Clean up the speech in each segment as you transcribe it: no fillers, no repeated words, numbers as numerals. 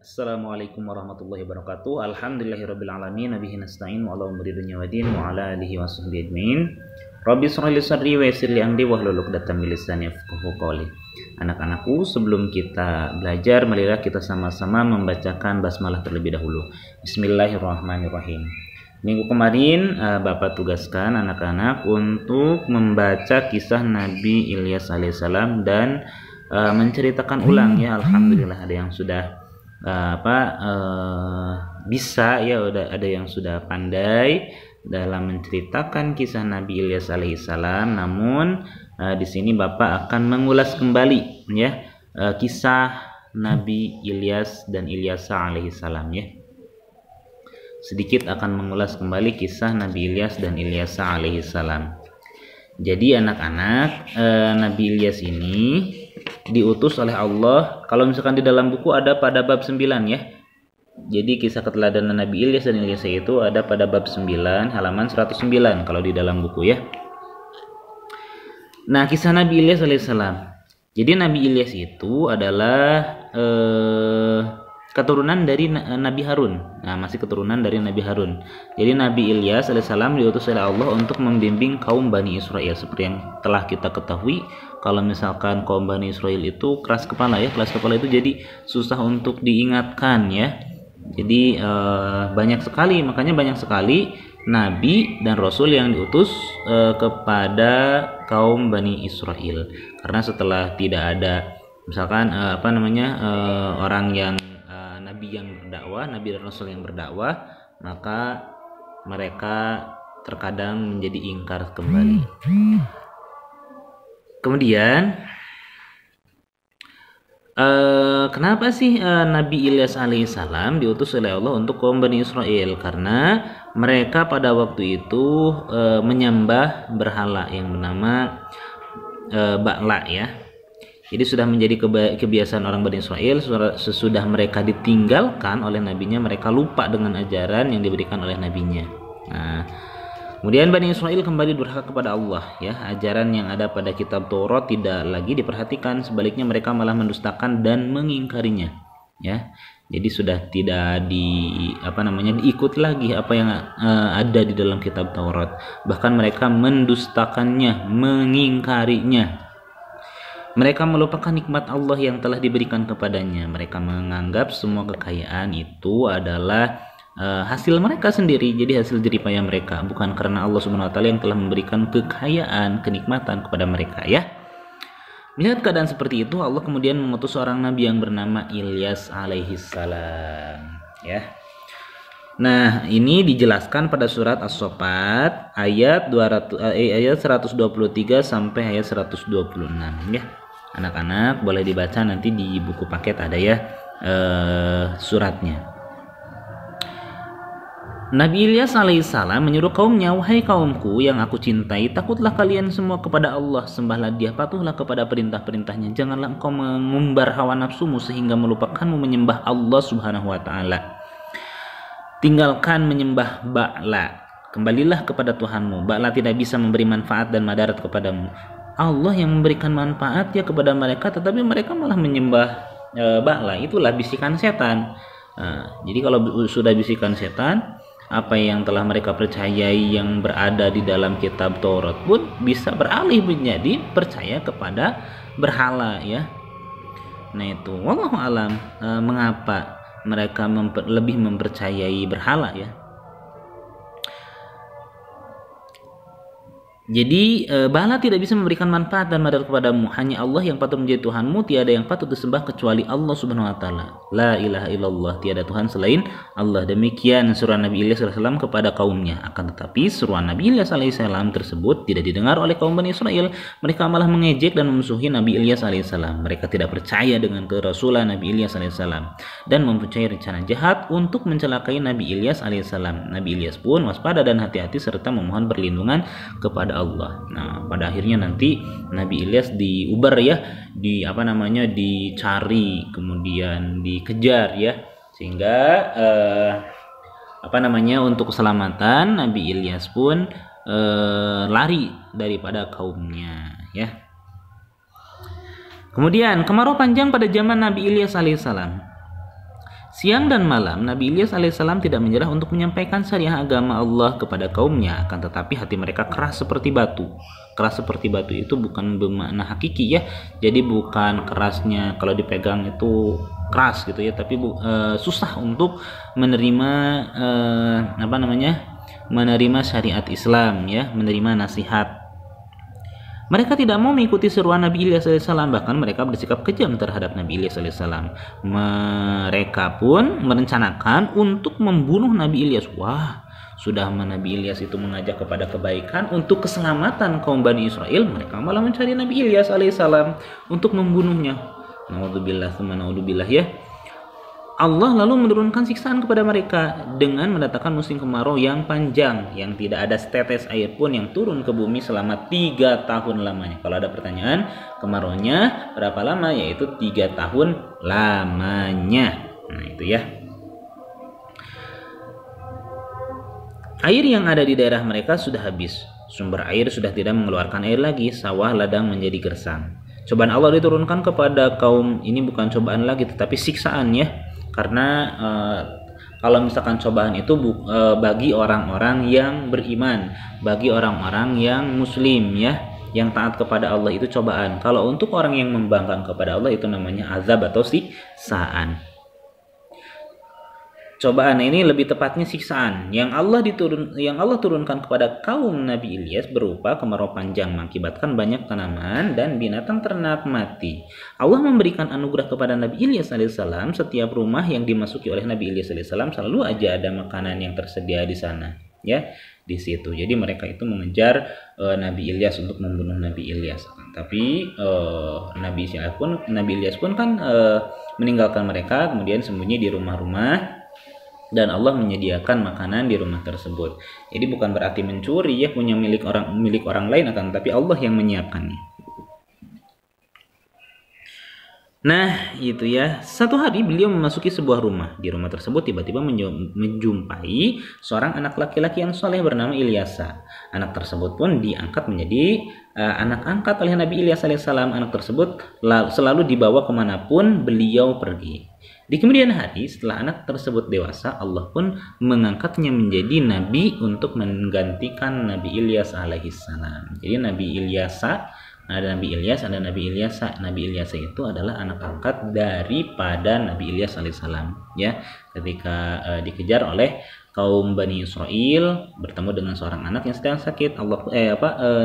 Assalamualaikum warahmatullahi wabarakatuh. Alhamdulillahirabbil alamin, nabihi nasta'in wa ala umuri dunya waddin wa ala alihi washabbihi ajmain. Rabbi shrah li sadri wa yassir li amri wahlul 'uqdatam min lisani yafqahu qawli. Anak-anakku, sebelum kita belajar, marilah kita sama-sama membacakan basmalah terlebih dahulu. Bismillahirrahmanirrahim. Minggu kemarin Bapak tugaskan anak-anak untuk membaca kisah Nabi Ilyas alaihissalam dan menceritakan ulang ya. Alhamdulillah ada yang sudah bisa ya, ada yang sudah pandai dalam menceritakan kisah Nabi Ilyas alaihissalam. Namun di sini Bapak akan mengulas kembali ya kisah Nabi Ilyas dan Ilyasa alaihissalam ya. Sedikit akan mengulas kembali kisah Nabi Ilyas dan Ilyasa alaihissalam. Jadi anak-anak, Nabi Ilyas ini diutus oleh Allah. Kalau misalkan di dalam buku ada pada bab 9 ya. Jadi kisah keteladanan Nabi Ilyas dan Ilyasa itu ada pada bab 9 halaman 109 kalau di dalam buku ya. Nah, kisah Nabi Ilyas alaihissalam. Jadi Nabi Ilyas itu adalah keturunan dari Nabi Harun. Nah, masih keturunan dari Nabi Harun. Jadi Nabi Ilyas alaihissalam diutus oleh Allah untuk membimbing kaum Bani Israel. Seperti yang telah kita ketahui, kalau misalkan kaum Bani Israel itu keras kepala ya. Keras kepala itu jadi susah untuk diingatkan ya. Jadi banyak sekali, makanya banyak sekali Nabi dan Rasul yang diutus kepada kaum Bani Israel. Karena setelah tidak ada misalkan orang yang Nabi yang berdakwah, Nabi dan Rasul yang berdakwah, maka mereka terkadang menjadi ingkar kembali. Kemudian kenapa sih Nabi Ilyas alaihissalam diutus oleh Allah untuk kaum Bani Israel? Karena mereka pada waktu itu menyembah berhala yang bernama Ba'la ya. Jadi sudah menjadi kebiasaan orang Bani Israel. Sesudah mereka ditinggalkan oleh nabinya, mereka lupa dengan ajaran yang diberikan oleh nabinya. Nah, kemudian Bani Israel kembali durhaka kepada Allah ya. Ajaran yang ada pada kitab Taurat tidak lagi diperhatikan, sebaliknya mereka malah mendustakan dan mengingkarinya ya. Jadi sudah tidak diikut lagi apa yang ada di dalam kitab Taurat. Bahkan mereka mendustakannya, mengingkarinya. Mereka melupakan nikmat Allah yang telah diberikan kepadanya. Mereka menganggap semua kekayaan itu adalah hasil mereka sendiri, jadi hasil jeripaya mereka, bukan karena Allah Subhanahu wa taala yang telah memberikan kekayaan, kenikmatan kepada mereka ya. Melihat keadaan seperti itu, Allah kemudian mengutus seorang nabi yang bernama Ilyas alaihissalam ya. Nah, ini dijelaskan pada surat As-Saffat ayat 123 sampai ayat 126 ya. Anak-anak boleh dibaca nanti di buku paket ada ya suratnya. Nabi Ilyas alaihissalam menyuruh kaumnya, "Wahai kaumku yang aku cintai, takutlah kalian semua kepada Allah, sembahlah Dia, patuhlah kepada perintah-perintahnya. Janganlah engkau mengumbar hawa nafsumu sehingga melupakanmu menyembah Allah Subhanahu wa taala. Tinggalkan menyembah Ba'la. Kembalilah kepada Tuhanmu. Ba'la tidak bisa memberi manfaat dan madarat kepadamu. Allah yang memberikan manfaat ya kepada mereka, tetapi mereka malah menyembah Ba'la. Itulah bisikan setan. Jadi kalau sudah bisikan setan, apa yang telah mereka percayai yang berada di dalam kitab Taurat pun bisa beralih menjadi percaya kepada berhala ya. Nah itu wallahu alam mengapa mereka lebih mempercayai berhala ya. Jadi Ba'la tidak bisa memberikan manfaat dan madarat kepadamu. Hanya Allah yang patut menjadi Tuhanmu. Tiada yang patut disembah kecuali Allah Subhanahu wa taala. La ilaha illallah, tiada Tuhan selain Allah. Demikian seruan Nabi Ilyas alaihissalam kepada kaumnya. Akan tetapi seruan Nabi Ilyas alaihissalam tersebut tidak didengar oleh kaum Bani Israel. Mereka malah mengejek dan memusuhi Nabi Ilyas alaihissalam. Mereka tidak percaya dengan kerasulan Nabi Ilyas alaihissalam dan mempunyai rencana jahat untuk mencelakai Nabi Ilyas alaihissalam. Nabi Ilyas pun waspada dan hati-hati serta memohon perlindungan kepada Allah. Nah, pada akhirnya nanti Nabi Ilyas diubar ya, dicari, kemudian dikejar ya, sehingga untuk keselamatan Nabi Ilyas pun lari daripada kaumnya ya. Kemudian kemarau panjang pada zaman Nabi Ilyas alaihissalam. Siang dan malam Nabi Ilyas alaihissalam tidak menyerah untuk menyampaikan syariah agama Allah kepada kaumnya, akan tetapi hati mereka keras seperti batu. Keras seperti batu itu bukan bermakna hakiki ya, jadi bukan kerasnya kalau dipegang itu keras gitu ya, tapi susah untuk menerima menerima syariat Islam ya, menerima nasihat. Mereka tidak mau mengikuti seruan Nabi Ilyas alaihissalam, bahkan mereka bersikap kejam terhadap Nabi Ilyas alaihissalam. Mereka pun merencanakan untuk membunuh Nabi Ilyas. Wah, sudah Nabi Ilyas itu mengajak kepada kebaikan untuk keselamatan kaum Bani Israel, mereka malah mencari Nabi Ilyas alaihissalam untuk membunuhnya. Naudzubillah tsumma naudzubillah ya. Allah lalu menurunkan siksaan kepada mereka dengan mendatangkan musim kemarau yang panjang, yang tidak ada setetes air pun yang turun ke bumi selama 3 tahun lamanya. Kalau ada pertanyaan, kemaraunya berapa lama? Yaitu 3 tahun lamanya. Nah itu ya. Air yang ada di daerah mereka sudah habis. Sumber air sudah tidak mengeluarkan air lagi. Sawah ladang menjadi gersang. Cobaan Allah diturunkan kepada kaum ini bukan cobaan lagi, tetapi siksaan ya. Karena kalau misalkan cobaan itu bagi orang-orang yang beriman, bagi orang-orang yang muslim ya, yang taat kepada Allah itu cobaan. Kalau untuk orang yang membangkang kepada Allah itu namanya azab atau siksaan. Cobaan ini lebih tepatnya siksaan yang Allah turunkan kepada kaum Nabi Ilyas berupa kemarau panjang mengakibatkan banyak tanaman dan binatang ternak mati. Allah memberikan anugerah kepada Nabi Ilyas alaihissalam. Setiap rumah yang dimasuki oleh Nabi Ilyas alaihissalam selalu aja ada makanan yang tersedia di sana, ya, di situ. Jadi mereka itu mengejar Nabi Ilyas untuk membunuh Nabi Ilyas. Tapi Nabi Ilyas pun kan meninggalkan mereka, kemudian sembunyi di rumah-rumah. Dan Allah menyediakan makanan di rumah tersebut. Jadi bukan berarti mencuri ya, punya milik orang lain, akan tapi Allah yang menyiapkannya. Nah itu ya. Satu hari beliau memasuki sebuah rumah. Di rumah tersebut tiba-tiba menjumpai seorang anak laki-laki yang soleh bernama Ilyasa. Anak tersebut pun diangkat menjadi anak angkat oleh Nabi Ilyas alaihissalam. Anak tersebut selalu dibawa kemanapun beliau pergi. Di kemudian hari setelah anak tersebut dewasa, Allah pun mengangkatnya menjadi nabi untuk menggantikan Nabi Ilyas alaihissalam. Jadi Nabi Ilyasa, ada Nabi Ilyas, ada Nabi Ilyasa. Nabi Ilyasa itu adalah anak angkat daripada Nabi Ilyas alaihissalam. Ya, ketika dikejar oleh kaum Bani Israel bertemu dengan seorang anak yang sedang sakit,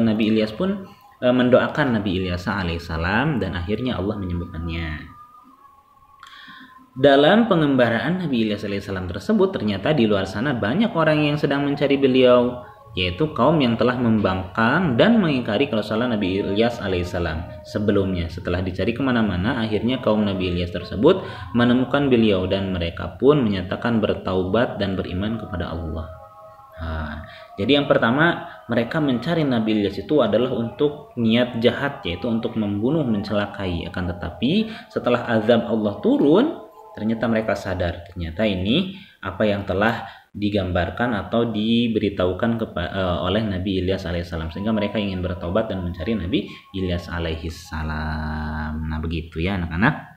Nabi Ilyas pun mendoakan Nabi Ilyasa alaihissalam dan akhirnya Allah menyembuhkannya. Dalam pengembaraan Nabi Ilyas alaihissalam tersebut, ternyata di luar sana banyak orang yang sedang mencari beliau, yaitu kaum yang telah membangkang dan mengingkari kerasalan Nabi Ilyas alaihissalam sebelumnya. Setelah dicari kemana-mana, akhirnya kaum Nabi Ilyas tersebut menemukan beliau dan mereka pun menyatakan bertaubat dan beriman kepada Allah. Jadi yang pertama, mereka mencari Nabi Ilyas itu adalah untuk niat jahat, yaitu untuk membunuh, mencelakai. Akan tetapi setelah azab Allah turun, ternyata mereka sadar, ternyata ini apa yang telah digambarkan atau diberitahukan oleh Nabi Ilyas alaihissalam, sehingga mereka ingin bertobat dan mencari Nabi Ilyas alaihissalam. Nah begitu ya anak-anak.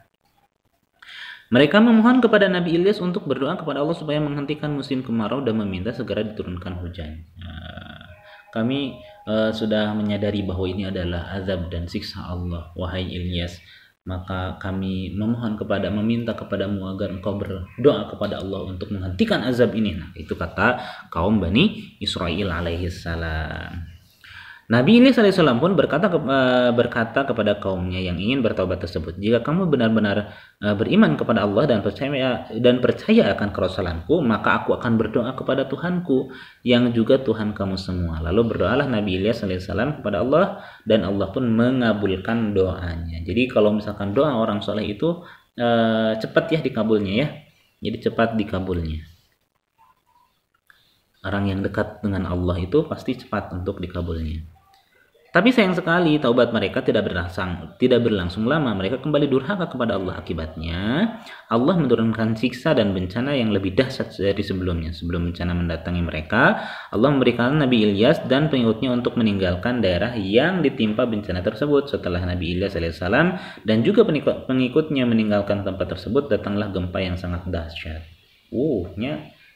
Mereka memohon kepada Nabi Ilyas untuk berdoa kepada Allah supaya menghentikan musim kemarau dan meminta segera diturunkan hujan. Kami sudah menyadari bahwa ini adalah azab dan siksa Allah, wahai Ilyas. Maka kami meminta kepadamu agar engkau berdoa kepada Allah untuk menghentikan azab ini. Nah itu kata kaum Bani Israel alaihissalam. Nabi Ilyas alaihissalam pun berkata kepada kaumnya yang ingin bertaubat tersebut, jika kamu benar-benar beriman kepada Allah dan percaya akan kerasalanku, maka aku akan berdoa kepada Tuhanku yang juga Tuhan kamu semua. Lalu berdoalah Nabi Ilyas alaihissalam kepada Allah dan Allah pun mengabulkan doanya. Jadi kalau misalkan doa orang soleh itu cepat ya dikabulnya ya. Jadi cepat dikabulnya. Orang yang dekat dengan Allah itu pasti cepat untuk dikabulnya. Tapi sayang sekali taubat mereka tidak berlangsung lama. Mereka kembali durhaka kepada Allah. Akibatnya Allah menurunkan siksa dan bencana yang lebih dahsyat dari sebelumnya. Sebelum bencana mendatangi mereka, Allah memberikan Nabi Ilyas dan pengikutnya untuk meninggalkan daerah yang ditimpa bencana tersebut. Setelah Nabi Ilyas alaihissalam dan juga pengikutnya meninggalkan tempat tersebut, datanglah gempa yang sangat dahsyat.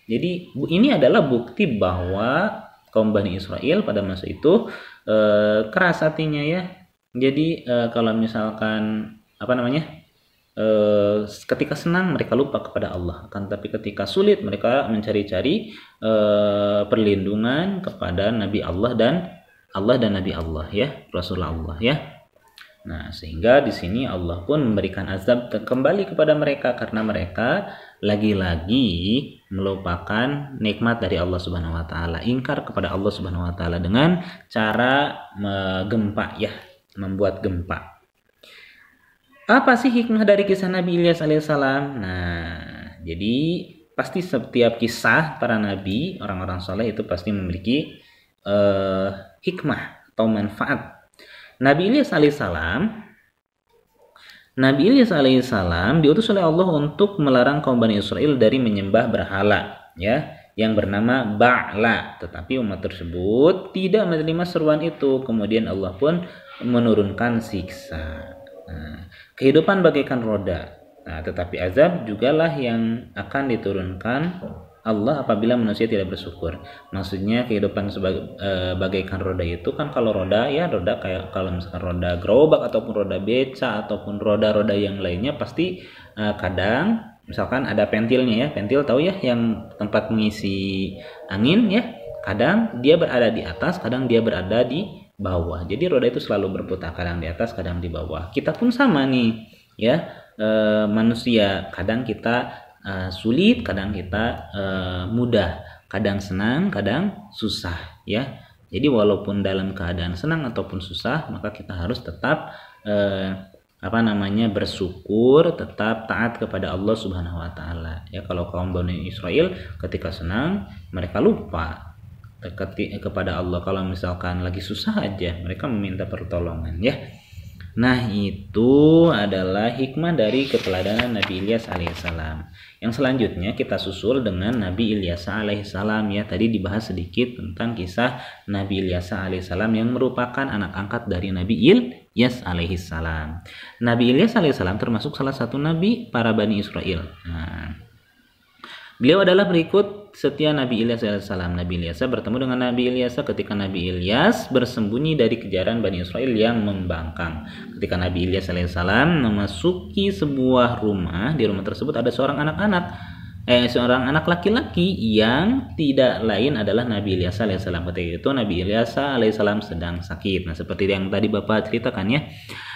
Jadi ini adalah bukti bahwa kaum Bani Israel pada masa itu keras hatinya ya. Jadi kalau misalkan ketika senang mereka lupa kepada Allah, akan tapi ketika sulit mereka mencari-cari perlindungan kepada Nabi Allah dan Nabi Allah ya, Rasulullah Allah ya. Nah, sehingga di sini Allah pun memberikan azab kembali kepada mereka karena mereka lagi-lagi melupakan nikmat dari Allah Subhanahu wa taala, ingkar kepada Allah Subhanahu wa taala dengan cara gempa ya, membuat gempa. Apa sih hikmah dari kisah Nabi Ilyas alaihissalam? Nah, jadi pasti setiap kisah para nabi, orang-orang soleh itu pasti memiliki hikmah atau manfaat. Nabi Ilyas alaihissalam diutus oleh Allah untuk melarang kaum Bani Israel dari menyembah berhala ya, yang bernama Ba'la. Tetapi umat tersebut tidak menerima seruan itu. Kemudian Allah pun menurunkan siksa. Nah, kehidupan bagaikan roda. Nah, tetapi azab jugalah yang akan diturunkan Allah apabila manusia tidak bersyukur. Maksudnya kehidupan bagaikan roda itu kan, kalau roda kayak kalau misalkan roda gerobak ataupun roda beca ataupun roda-roda yang lainnya pasti kadang misalkan ada pentilnya ya, pentil tahu ya, yang tempat mengisi angin ya, kadang dia berada di atas, kadang dia berada di bawah. Jadi roda itu selalu berputar, kadang di atas, kadang di bawah. Kita pun sama nih ya, manusia, kadang kita sulit, kadang kita mudah, kadang senang, kadang susah ya. Jadi walaupun dalam keadaan senang ataupun susah, maka kita harus tetap bersyukur, tetap taat kepada Allah Subhanahu wa taala. Ya, kalau kaum Bani Israel ketika senang mereka lupa kepada Allah. Kalau misalkan lagi susah aja mereka meminta pertolongan ya. Nah, itu adalah hikmah dari keteladanan Nabi Ilyas alaihissalam. Yang selanjutnya kita susul dengan Nabi Ilyas alaihissalam ya. Tadi dibahas sedikit tentang kisah Nabi Ilyas alaihissalam yang merupakan anak angkat dari Nabi Ilyas alaihissalam. Nabi Ilyas alaihissalam termasuk salah satu nabi para Bani Israel. Nah, beliau adalah berikut setia Nabi Ilyas alaihissalam. Nabi Ilyas bertemu dengan Nabi Ilyas ketika Nabi Ilyas bersembunyi dari kejaran Bani Israel yang membangkang. Ketika Nabi Ilyas alaihissalam memasuki sebuah rumah, di rumah tersebut ada seorang anak laki-laki yang tidak lain adalah Nabi Ilyas alaihissalam. Ketika itu Nabi Ilyas alaihissalam sedang sakit. Nah, seperti yang tadi Bapak ceritakan ya,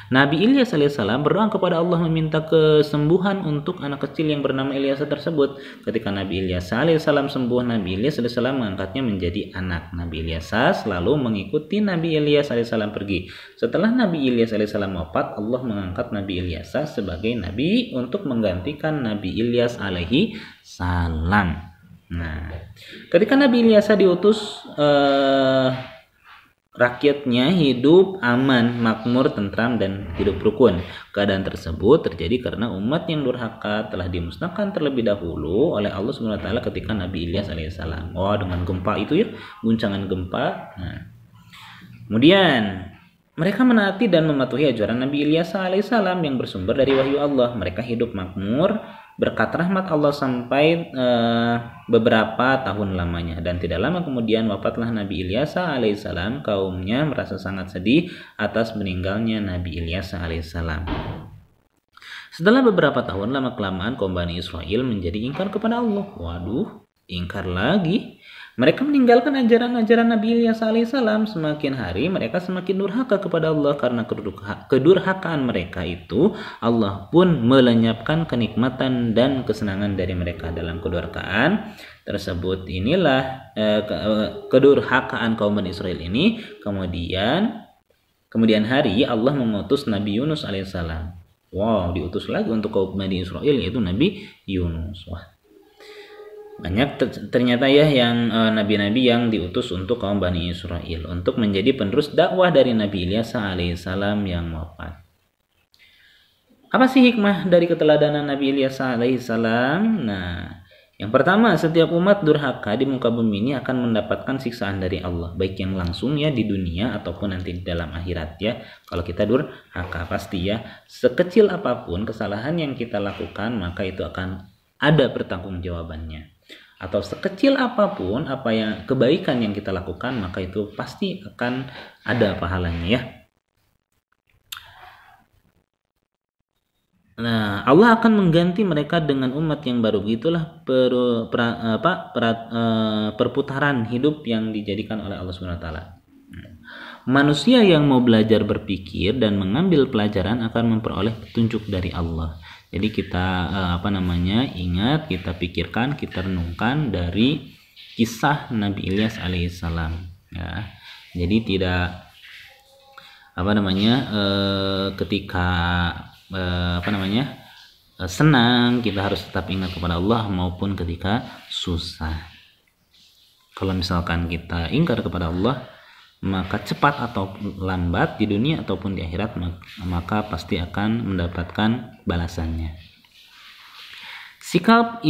Nabi Ilyas alaihissalam berdoa kepada Allah meminta kesembuhan untuk anak kecil yang bernama Ilyas tersebut. Ketika Nabi Ilyas alaihissalam sembuh, Nabi Ilyas alaihissalam mengangkatnya menjadi anak. Nabi Ilyas selalu mengikuti Nabi Ilyas alaihissalam pergi. Setelah Nabi Ilyas alaihissalam wafat, Allah mengangkat Nabi Ilyas sebagai nabi untuk menggantikan Nabi Ilyas alaihi salam. Nah, ketika Nabi Ilyas diutus, rakyatnya hidup aman, makmur, tentram, dan hidup rukun. Keadaan tersebut terjadi karena umat yang durhaka telah dimusnahkan terlebih dahulu oleh Allah Subhanahu wa taala ketika Nabi Ilyas alaihissalam. Dengan gempa itu ya, guncangan gempa. Nah, kemudian mereka menaati dan mematuhi ajaran Nabi Ilyas alaihissalam yang bersumber dari wahyu Allah. Mereka hidup makmur berkat rahmat Allah sampai beberapa tahun lamanya, dan tidak lama kemudian wafatlah Nabi Ilyas alaihissalam. Kaumnya merasa sangat sedih atas meninggalnya Nabi Ilyas alaihissalam. Setelah beberapa tahun lama kelamaan kaum Bani Israel menjadi ingkar kepada Allah. Ingkar lagi. Mereka meninggalkan ajaran-ajaran Nabi Ilyas alaihissalam. Semakin hari mereka semakin durhaka kepada Allah. Karena kedurhakaan mereka itu, Allah pun melenyapkan kenikmatan dan kesenangan dari mereka. Dalam kedurhakaan tersebut inilah kedurhakaan kaum Bani Israel ini, kemudian hari Allah mengutus Nabi Yunus alaihissalam. Diutus lagi untuk kaum Bani Israel, yaitu Nabi Yunus. Banyak ternyata ya yang nabi-nabi yang diutus untuk kaum Bani Israel untuk menjadi penerus dakwah dari Nabi Ilyas alaihissalam yang wafat. Apa sih hikmah dari keteladanan Nabi Ilyas alaihissalam? Nah, yang pertama, setiap umat durhaka di muka bumi ini akan mendapatkan siksaan dari Allah, baik yang langsung ya di dunia ataupun nanti di dalam akhirat ya. Kalau kita durhaka pasti ya, sekecil apapun kesalahan yang kita lakukan maka itu akan ada pertanggungjawabannya. Atau sekecil apapun apa yang kebaikan yang kita lakukan maka itu pasti akan ada pahalanya ya. Nah, Allah akan mengganti mereka dengan umat yang baru. Itulah perputaran hidup yang dijadikan oleh Allah Subhanahu wa taala. Manusia yang mau belajar berpikir dan mengambil pelajaran akan memperoleh petunjuk dari Allah. Jadi kita ingat, kita pikirkan, kita renungkan dari kisah Nabi Ilyas alaihissalam ya. Jadi tidak ketika senang kita harus tetap ingat kepada Allah maupun ketika susah. Kalau misalkan kita ingkar kepada Allah, maka cepat atau lambat di dunia ataupun di akhirat maka pasti akan mendapatkan balasannya. Sikap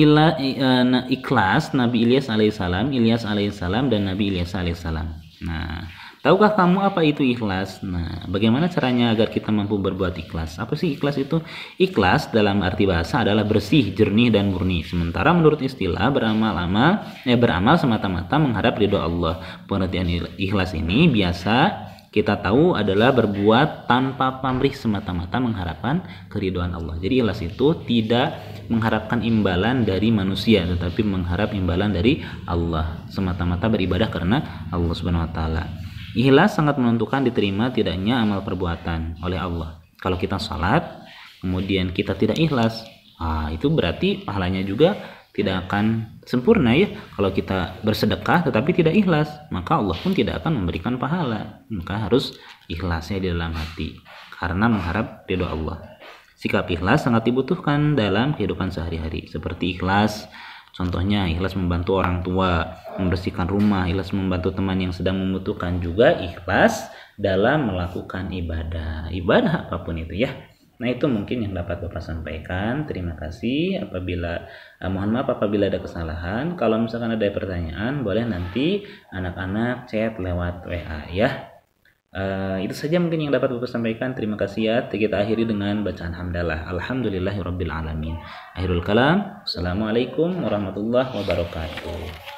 ikhlas Nabi Ilyas alaihissalam dan Nabi Ilyas alaihissalam. Nah, tahukah kamu apa itu ikhlas? Nah, bagaimana caranya agar kita mampu berbuat ikhlas? Apa sih ikhlas itu? Ikhlas dalam arti bahasa adalah bersih, jernih, dan murni. Sementara menurut istilah beramal semata-mata mengharap ridho Allah. Pengertian ikhlas ini biasa kita tahu adalah berbuat tanpa pamrih, semata-mata mengharapkan keridhaan Allah. Jadi ikhlas itu tidak mengharapkan imbalan dari manusia, tetapi mengharap imbalan dari Allah. Semata-mata beribadah karena Allah Subhanahu wa taala. Ikhlas sangat menentukan diterima tidaknya amal perbuatan oleh Allah. Kalau kita salat, kemudian kita tidak ikhlas, itu berarti pahalanya juga tidak akan sempurna ya. Kalau kita bersedekah tetapi tidak ikhlas, maka Allah pun tidak akan memberikan pahala. Maka harus ikhlasnya di dalam hati karena mengharap ridho Allah. Sikap ikhlas sangat dibutuhkan dalam kehidupan sehari-hari. Seperti ikhlas, contohnya ikhlas membantu orang tua, membersihkan rumah, ikhlas membantu teman yang sedang membutuhkan, juga ikhlas dalam melakukan ibadah apapun itu ya. Nah, itu mungkin yang dapat Bapak sampaikan. Terima kasih. Mohon maaf apabila ada kesalahan. Kalau misalkan ada pertanyaan, boleh nanti anak-anak chat lewat WA ya. Itu saja mungkin yang dapat Bapak sampaikan. Terima kasih ya. Kita akhiri dengan bacaan hamdalah. Alhamdulillahirabbil alamin. Akhirul kalam. Assalamualaikum warahmatullahi wabarakatuh.